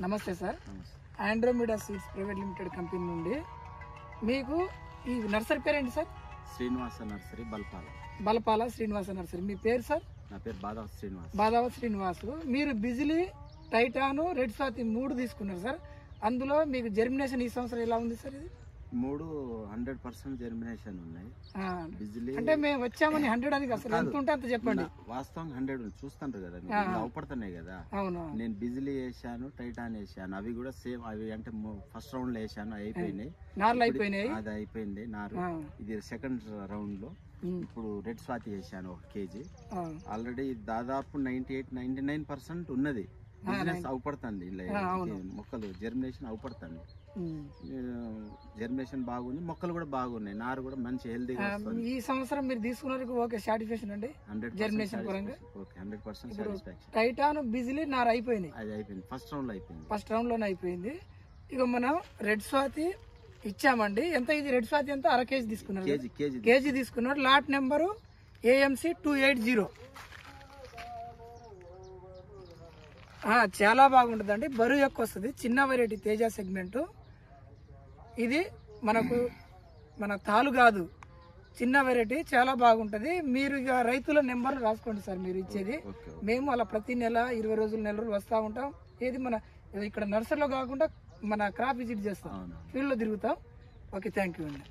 నమస్తే sir, Andromeda seeds private limited company నుండి మీకు ఈ నర్సరీ పేరు ఏంటి sir? Srinivasa nursery, Balapala Srinivasa nursery. మీ పేరు సార్? నా పేరు బాదావత్ శ్రీనివాస్. మీరు బిజిలీ, టైటాను, రెడ్ స్వాతి 3 తీసుకున్నారు సార్. అందులో మీకు జర్మినేషన్ ఈ సంవత్సరం ఎలా ఉంది సార్? ఇది 100% జర్మినేషన్ ఉన్నాయి. బిజిలీ అంటే మేము వచ్చామని 100 అని అసలు ఎంత ఉంటే అంత చెప్పండి. వాస్తవంగా 100 చూస్తుంటారు కదా, అవపడుతున్నాయి కదా. అవును, నేను బిజిలీ వేసాను, టైటాన్ వేసాను, అవి కూడా సేమ్. అవి అంటే ఫస్ట్ రౌండ్ లో వేసాను, అయిపోయినాయి, నార్లు అయిపోయినాయి. అది అయిపోయింది నారు. ఇది సెకండ్ రౌండ్ లో ఇప్పుడు రెడ్ స్వాతి వేసాను 1 kg. ఆల్రెడీ దాదాపు 98-99% ఉన్నది. బిజినెస్ అవుపడుతుంది, మొక్కలు జర్మినేషన్ అవుపడుతుంది. జర్మినేషన్ బాగుంది, మొక్కలు కూడా బాగున్నాయి, నారు కూడా మంచి హెల్దీగా. ఈ సంవత్సరం మీరు తీసుకున్నారు ఓకే, సాటిస్ఫాక్షన్ అండి? 100% పరంగా 100% సాటిస్ఫాక్షన్. టైటాన్, బిజిలీ, నారు అయిపోయినాయి. అది అయిపోయింది, ఫస్ట్ రౌండ్ లోనే అయిపోయింది. ఇక మనం రెడ్ స్వాతి ఇచ్చామండి. ఎంత ఇది రెడ్ స్వాతి? ఎంత? అర కేజీ తీసుకున్నారు, కేజీ తీసుకున్నారు. Lot number AMC 280. చాలా బాగుంటుందండి, బరువు ఎక్కువ వస్తుంది. చిన్న వెరైటీ తేజ సెగ్మెంట్ ఇది. మన తాలు కాదు, చిన్న వెరైటీ, చాలా బాగుంటది. మీరు ఇక రైతుల నెంబర్లు రాసుకోండి సార్ మీరు ఇచ్చేది. మేము అలా ప్రతి నెల 20 రోజులు, నెల రోజులు వస్తూ ఉంటాం. ఏది మన ఇక్కడ నర్సరీలో కాకుండా మన క్రాప్ విజిట్ చేస్తాం, ఫీల్డ్లో తిరుగుతాం. ఓకే, థ్యాంక్ యూ అండి.